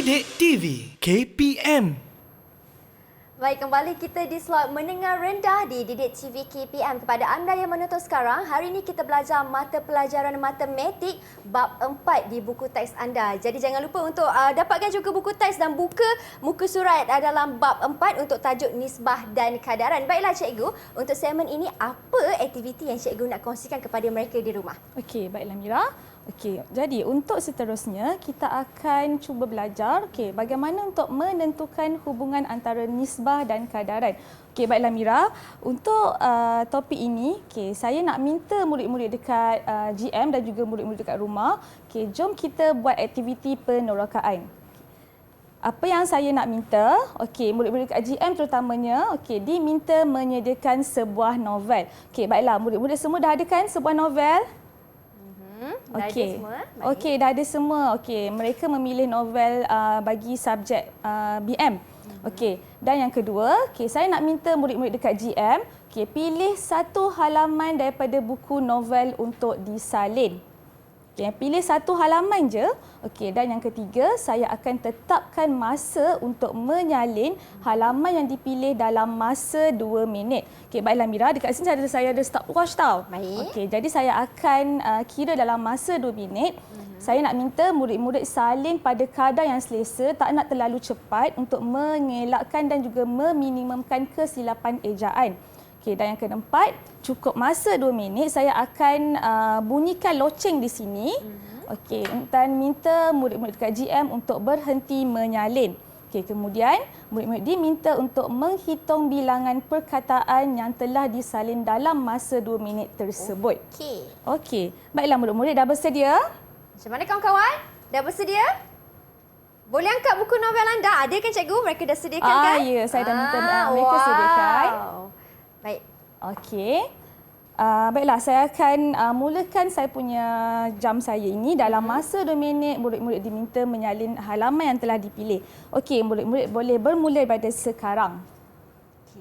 Didik TV KPM. Baik, kembali kita di slot menengah rendah di Didik TV KPM. Kepada anda yang menonton sekarang, hari ini kita belajar mata pelajaran matematik bab 4 di buku teks anda. Jadi jangan lupa untuk dapatkan juga buku teks dan buka muka surat dalam bab 4 untuk tajuk nisbah dan kadaran. Baiklah cikgu, untuk segmen ini apa aktiviti yang cikgu nak kongsikan kepada mereka di rumah? Okey, baiklah Mira. Okey, jadi untuk seterusnya kita akan cuba belajar bagaimana untuk menentukan hubungan antara nisbah dan kadaran. Okey, baiklah Mira. Untuk topik ini, saya nak minta murid-murid dekat GM dan juga murid-murid dekat rumah, jom kita buat aktiviti penerakaan. Apa yang saya nak minta, murid-murid dekat GM terutamanya, diminta menyediakan sebuah novel. Baiklah, murid-murid semua dah ada kan sebuah novel? Dah ada semua? Okey, dah ada semua. Mereka memilih novel bagi subjek BM. Dan yang kedua, saya nak minta murid-murid dekat GM, pilih satu halaman daripada buku novel untuk disalin. Pilih satu halaman je. Dan yang ketiga, saya akan tetapkan masa untuk menyalin halaman yang dipilih dalam masa 2 minit. Baiklah Mira, dekat sini saya ada stopwatch tau. Baik. Jadi saya akan kira dalam masa 2 minit. Saya nak minta murid-murid salin pada kadar yang selesa, tak nak terlalu cepat untuk mengelakkan dan juga meminimumkan kesilapan ejaan. Dan yang keempat, cukup masa 2 minit, saya akan bunyikan loceng di sini. Dan minta murid-murid dekat GM untuk berhenti menyalin. Kemudian, murid-murid diminta untuk menghitung bilangan perkataan yang telah disalin dalam masa 2 minit tersebut. Baiklah murid-murid, dah bersedia? Macam mana kawan-kawan? Dah bersedia? Boleh angkat buku novel anda? Ada kan cikgu? Mereka dah sediakan kan? Ya, saya dah minta mereka sediakan. Baik. Baiklah, saya akan mulakan saya punya jam saya ini. Dalam masa 2 minit, murid-murid diminta menyalin halaman yang telah dipilih. Murid-murid boleh bermula daripada sekarang.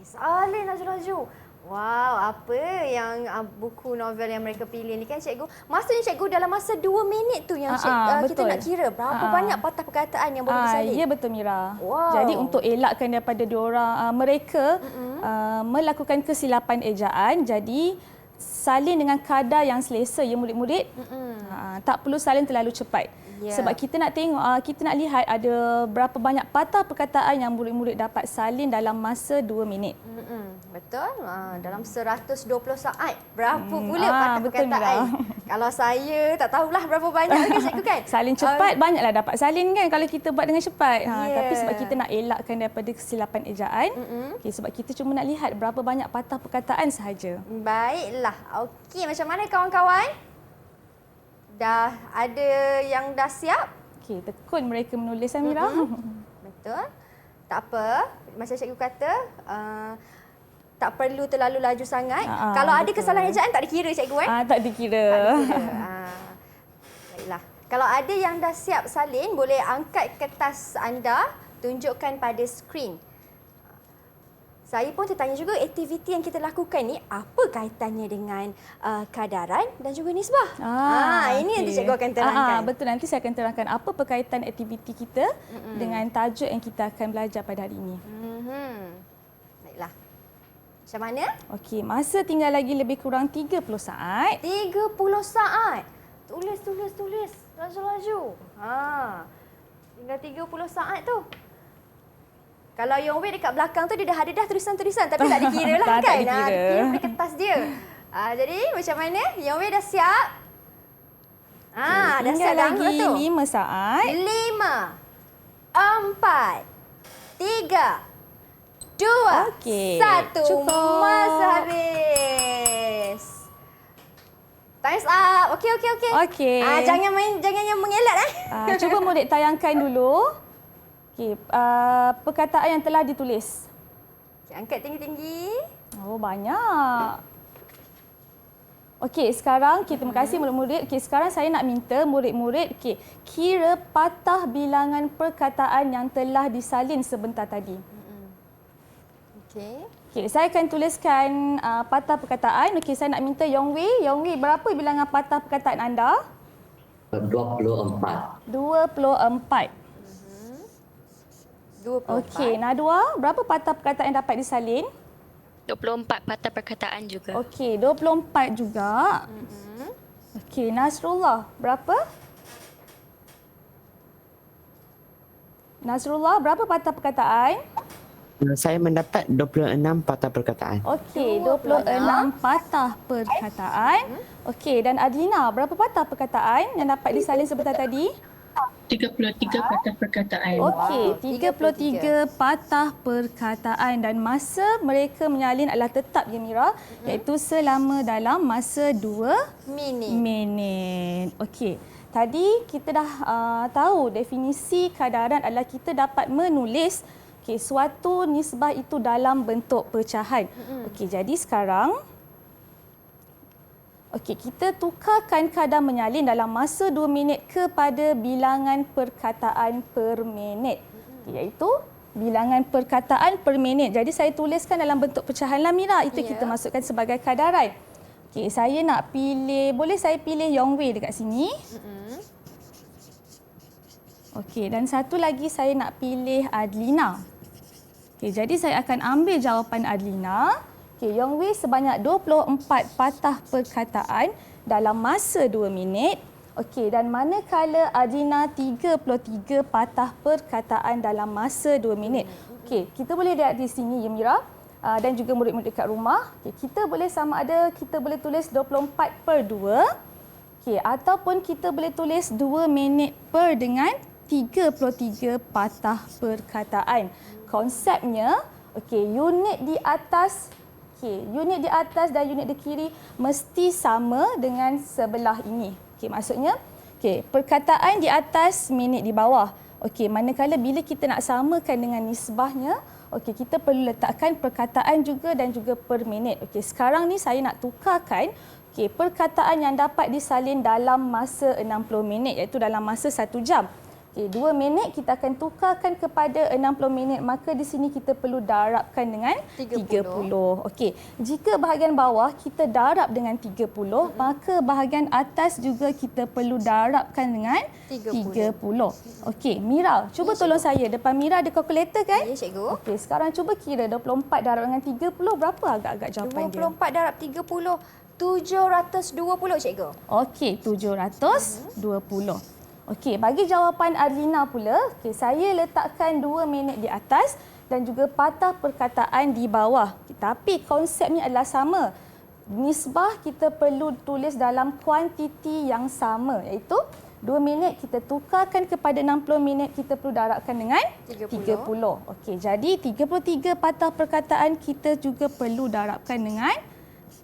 Salin laju-laju. Wow, apa yang buku novel yang mereka pilih ni kan cikgu? Maksudnya cikgu dalam masa 2 minit tu yang kita nak kira berapa banyak patah perkataan yang boleh disalin. Ya betul Mira. Wow. Jadi untuk elakkan daripada mereka melakukan kesilapan ejaan, jadi salin dengan kadar yang selesa ya murid-murid. Tak perlu salin terlalu cepat. Sebab kita nak tengok, kita nak lihat ada berapa banyak patah perkataan yang murid-murid dapat salin dalam masa 2 minit. Betul. Dalam 120 saat, berapa pula patah perkataan? Kalau saya tak tahulah berapa banyak kan cikgu kan? Salin cepat, banyaklah dapat salin kan kalau kita buat dengan cepat. Tapi sebab kita nak elakkan daripada kesilapan ejaan, sebab kita cuma nak lihat berapa banyak patah perkataan sahaja. Baiklah. Okey, macam mana kawan-kawan? Dah ada yang dah siap? Tekun mereka menulis Amira. Betul. Tak apa. Macam cikgu kata, tak perlu terlalu laju sangat. Kalau ada kesalahan ejaan tak dikira cikgu Tak dikira. Baiklah. Kalau ada yang dah siap salin, boleh angkat kertas anda, tunjukkan pada skrin. Saya pun tertanya juga aktiviti yang kita lakukan ni apa kaitannya dengan kadaran dan juga nisbah. Ini nanti cikgu akan terangkan. Betul, nanti saya akan terangkan apa perkaitan aktiviti kita dengan tajuk yang kita akan belajar pada hari ini. Baiklah. Macam mana? Masa tinggal lagi lebih kurang 30 saat. 30 saat. Tulis. Laju-laju. Tinggal 30 saat tu. Kalau Yong Wei dekat belakang tu dia dah ada tulisan-tulisan tapi tak dikira lah kan. Tak dikira. Dikira pada kertas dia. Jadi macam mana? Yong Wei dah siap? Dah siap dah lagi tu. 5 saat. 5, 4, 3, 2, 1. Cukup. Masa habis. Time's up. Okey. Jangan yang mengelak Cuba murid tayangkan dulu. Perkataan yang telah ditulis. Angkat tinggi-tinggi. Banyak. Sekarang terima kasih murid-murid. Sekarang saya nak minta murid-murid kira patah bilangan perkataan yang telah disalin sebentar tadi. Saya akan tuliskan patah perkataan. Saya nak minta Yong Wei, berapa bilangan patah perkataan anda? 24. 24. 24. Okey, Nadwa, berapa patah perkataan yang dapat disalin? 24 patah perkataan juga. Okey, 24 juga. Okey, Nasrullah, berapa? Nasrullah, berapa patah perkataan? Saya mendapat 26 patah perkataan. Okey, 26 patah perkataan. Okey, dan Adlina, berapa patah perkataan yang dapat disalin sebentar tadi? 33 patah perkataan. Okey, 33 patah perkataan dan masa mereka menyalin adalah tetap ya Mira, iaitu selama dalam masa 2 minit. Okey. Tadi kita dah tahu definisi kadaran adalah kita dapat menulis suatu nisbah itu dalam bentuk pecahan. Okey, jadi sekarang kita tukarkan kadar menyalin dalam masa 2 minit kepada bilangan perkataan per minit. Iaitu bilangan perkataan per minit. Jadi saya tuliskan dalam bentuk pecahan lah Mira. Itu kita masukkan sebagai kadaran. Okey, saya nak pilih, boleh saya pilih Yongwei dekat sini? Okey, dan satu lagi saya nak pilih Adlina. Okey, jadi saya akan ambil jawapan Adlina. Okey, Yongwei sebanyak 24 patah perkataan dalam masa 2 minit. Okey, dan manakala Adlina 33 patah perkataan dalam masa 2 minit. Okey, kita boleh lihat di sini ya Mira. Dan juga murid-murid dekat rumah. Okay, kita boleh sama ada kita boleh tulis 24 per 2. Okay, ataupun kita boleh tulis 2 minit per dengan 33 patah perkataan. Konsepnya, unit di atas dan unit di kiri mesti sama dengan sebelah ini. Maksudnya, perkataan di atas, minit di bawah. Manakala bila kita nak samakan dengan nisbahnya, kita perlu letakkan perkataan juga dan juga per minit. Sekarang ni saya nak tukarkan perkataan yang dapat disalin dalam masa 60 minit iaitu dalam masa 1 jam. 2 minit kita akan tukarkan kepada 60 minit, maka di sini kita perlu darabkan dengan 30. Jika bahagian bawah kita darab dengan 30, maka bahagian atas juga kita perlu darabkan dengan 30. Mira, cuba tolong saya. Depan Mira ada kalkulator kan? Ya, cikgu. Sekarang cuba kira 24 darab dengan 30, berapa agak-agak jawapan dia? 24 darab 30, 720 cikgu. 720. Bagi jawapan Adlina pula, saya letakkan 2 minit di atas dan juga patah perkataan di bawah. Tapi konsepnya adalah sama. Nisbah kita perlu tulis dalam kuantiti yang sama, iaitu 2 minit kita tukarkan kepada 60 minit, kita perlu darabkan dengan 30. Jadi 33 patah perkataan kita juga perlu darabkan dengan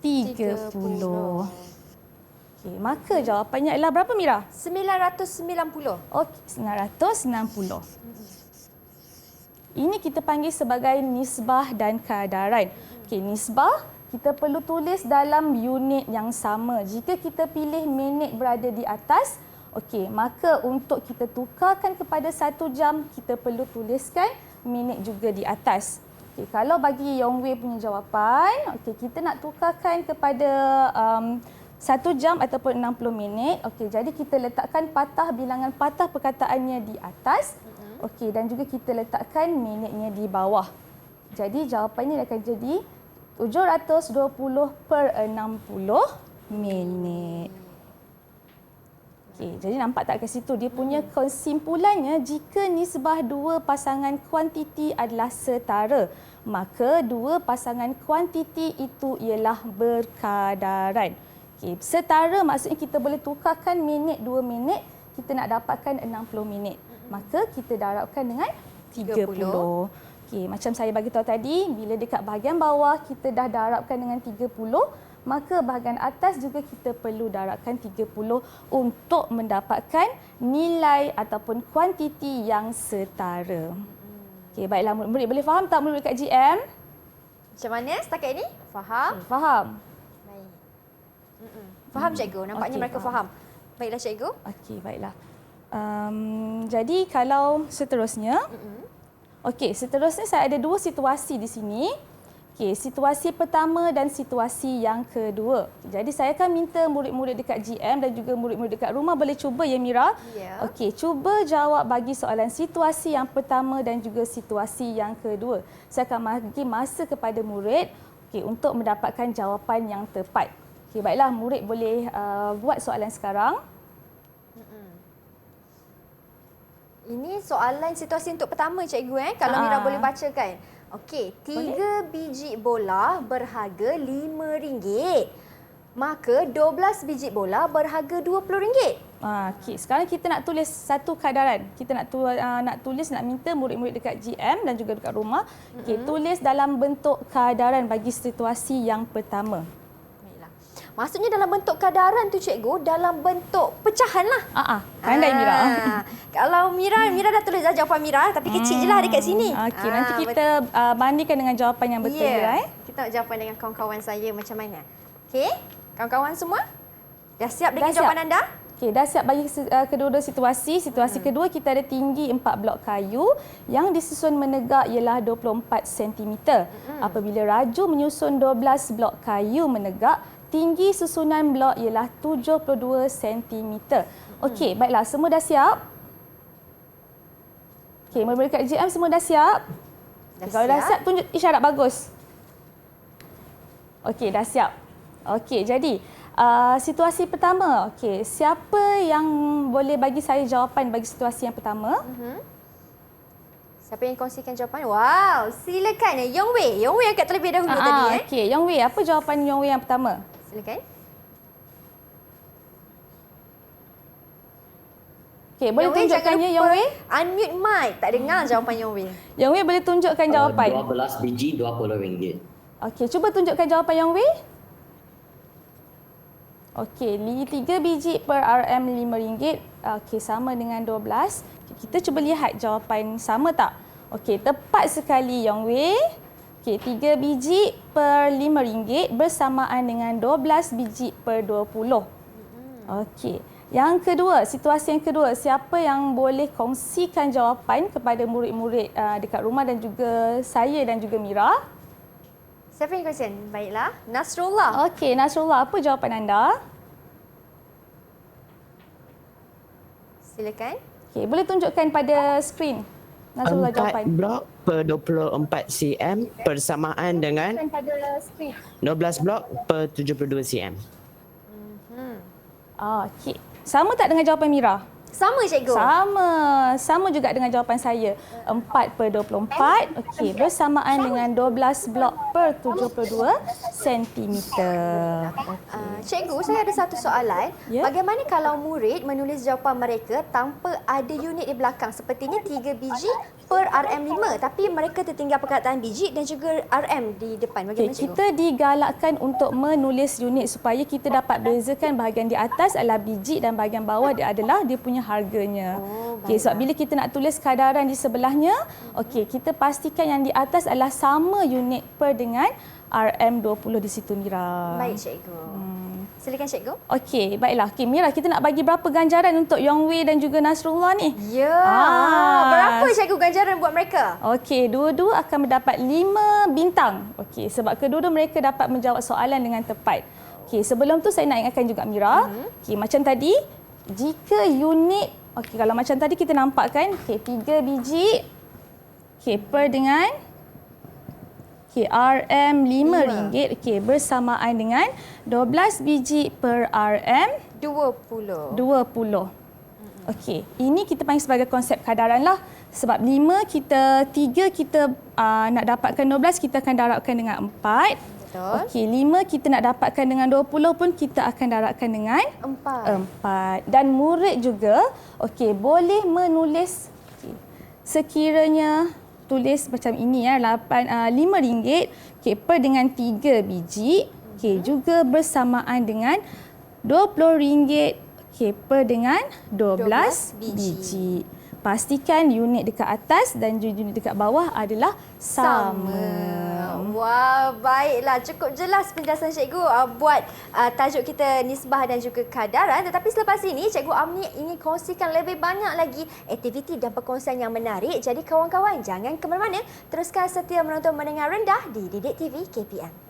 30. Maka jawapannya adalah berapa Mira? 990. 990. Ini kita panggil sebagai nisbah dan kadaran. Nisbah kita perlu tulis dalam unit yang sama. Jika kita pilih minit berada di atas, maka untuk kita tukarkan kepada 1 jam, kita perlu tuliskan minit juga di atas. Kalau bagi Yongwei punya jawapan, kita nak tukarkan kepada 1 jam ataupun 60 minit. Jadi kita letakkan bilangan patah perkataannya di atas. Dan juga kita letakkan minitnya di bawah. Jadi jawapannya akan jadi 720 per 60 minit. Jadi nampak tak ke situ? Dia punya kesimpulannya, jika nisbah dua pasangan kuantiti adalah setara, maka dua pasangan kuantiti itu ialah berkadaran. Setara maksudnya kita boleh tukarkan minit 2 minit, kita nak dapatkan 60 minit. Maka kita darabkan dengan 30. Macam saya bagi tahu tadi, bila dekat bahagian bawah kita dah darabkan dengan 30, maka bahagian atas juga kita perlu darabkan 30 untuk mendapatkan nilai ataupun kuantiti yang setara. Baiklah murid-murid, boleh faham tak murid dekat GM? Macam mana setakat ini? Faham? Faham. Faham cikgu, nampaknya mereka faham. Baiklah cikgu. Baiklah. Jadi kalau seterusnya, seterusnya saya ada dua situasi di sini. Okey, situasi pertama dan situasi yang kedua. Jadi saya akan minta murid-murid dekat GM dan juga murid-murid dekat rumah boleh cuba ya Mira. Ya. Okey, cuba jawab bagi soalan situasi yang pertama dan juga situasi yang kedua. Saya akan bagi masa kepada murid untuk mendapatkan jawapan yang tepat. Okey, baiklah murid boleh buat soalan sekarang. Ini soalan situasi untuk pertama cikgu kalau Mira boleh bacakan. Okey, 3 biji bola berharga RM5. Maka 12 biji bola berharga RM20. Okey, sekarang kita nak tulis satu kadaran. Kita nak minta murid-murid dekat GM dan juga dekat rumah tulis dalam bentuk kadaran bagi situasi yang pertama. Baiklah. Maksudnya dalam bentuk kadaran tu cikgu, dalam bentuk pecahan lah. Pandai Mira. Kalau Mira dah tulis dah jawapan Mira, tapi kecil je lah dekat sini. Okey, nanti kita bandingkan dengan jawapan yang betul Mira. Kita nak jawapan dengan kawan-kawan saya macam mana. Okey, kawan-kawan semua? Dah siap dengan jawapan anda? Okey, dah siap bagi kedua-dua situasi. Situasi kedua kita ada tinggi 4 blok kayu yang disusun menegak ialah 24 cm. Apabila raju menyusun 12 blok kayu menegak, tinggi susunan blok ialah 72 cm. Okey, baiklah semua dah siap? Okey, murid-murid kat GM semua dah siap? Kalau dah siap, tunjuk isyarat bagus. Okey, dah siap. Okey, jadi situasi pertama. Okey, siapa yang boleh bagi saya jawapan bagi situasi yang pertama? Siapa yang kongsikan jawapan? Wow, silakan. Yong Wei angkat terlebih dahulu tadi. Okey, Yong Wei, apa jawapan Yong Wei yang pertama? Silakan. Okey, boleh tunjukkannya Yong Wei? Unmute mic. Tak dengar jawapan Yong Wei. Yong Wei boleh tunjukkan jawapan. 12 biji RM20. Okey, cuba tunjukkan jawapan Yong Wei. Okey, 3 biji per RM RM5. Okey, sama dengan 12. Kita cuba lihat jawapan sama tak? Okey, tepat sekali Yong Wei. Okey, 3 biji per RM5 bersamaan dengan 12 biji per 20. Okey. Yang kedua, situasi yang kedua, siapa yang boleh kongsikan jawapan kepada murid-murid dekat rumah dan juga saya dan juga Mira? Siapa yang kongsikan? Baiklah, Nasrullah. Okey, Nasrullah, apa jawapan anda? Silakan. Okey, boleh tunjukkan pada skrin. Nasrullah 4 jawapan. blok per 24 cm bersamaan dengan 12 blok per 72 cm. Okey. Sama tak dengan jawapan Mira? Sama cikgu. Sama juga dengan jawapan saya. 4 per 24, okey, bersamaan dengan 12 blok per 72 cm. Cikgu, saya ada satu soalan. Ya? Bagaimana kalau murid menulis jawapan mereka tanpa ada unit di belakang? Sepertinya 3 biji per RM5, tapi mereka tertinggal perkataan biji dan juga RM di depan. Bagaimana cikgu? Kita digalakkan untuk menulis unit supaya kita dapat bezakan bahagian di atas adalah biji dan bahagian bawah adalah dia punya harganya. Okey, sebab bila kita nak tulis kadaran di sebelahnya, okey, kita pastikan yang di atas adalah sama unit per dengan RM20 di situ Mira. Baik cikgu. Silakan cikgu. Okey, baiklah. Okey, Mira, kita nak bagi berapa ganjaran untuk Yong Wei dan juga Nasrullah ni? Ya. Berapa cikgu ganjaran buat mereka? Okey, dua-dua akan mendapat 5 bintang. Okey, sebab kedua-dua mereka dapat menjawab soalan dengan tepat. Okey, sebelum tu saya nak ingatkan juga Mira. Okey, macam tadi, jika unit, okey, kalau macam tadi kita nampak kan, okey, 3 biji, okey, per dengan RM5, okey, bersamaan dengan 12 biji per RM20. 20. Okey, ini kita panggil sebagai konsep kadaran lah. Sebab 3 kita nak dapatkan 12, kita akan darabkan dengan 4. Betul. Okey, 5 kita nak dapatkan dengan 20 pun kita akan darabkan dengan 4. Dan murid juga, okey, boleh menulis sekiranya tulis macam ini ya, RM5 per dengan 3 biji, juga bersamaan dengan RM20 per dengan 12 biji. Pastikan unit dekat atas dan unit dekat bawah adalah sama. Wah, baiklah. Cukup jelas penjelasan cikgu buat tajuk kita nisbah dan juga kadaran. Tetapi selepas ini, Cikgu Amni ingin kongsikan lebih banyak lagi aktiviti dan perkongsian yang menarik. Jadi kawan-kawan jangan ke mana-mana. Teruskan setia menonton Menengah Rendah di Didik TV KPM.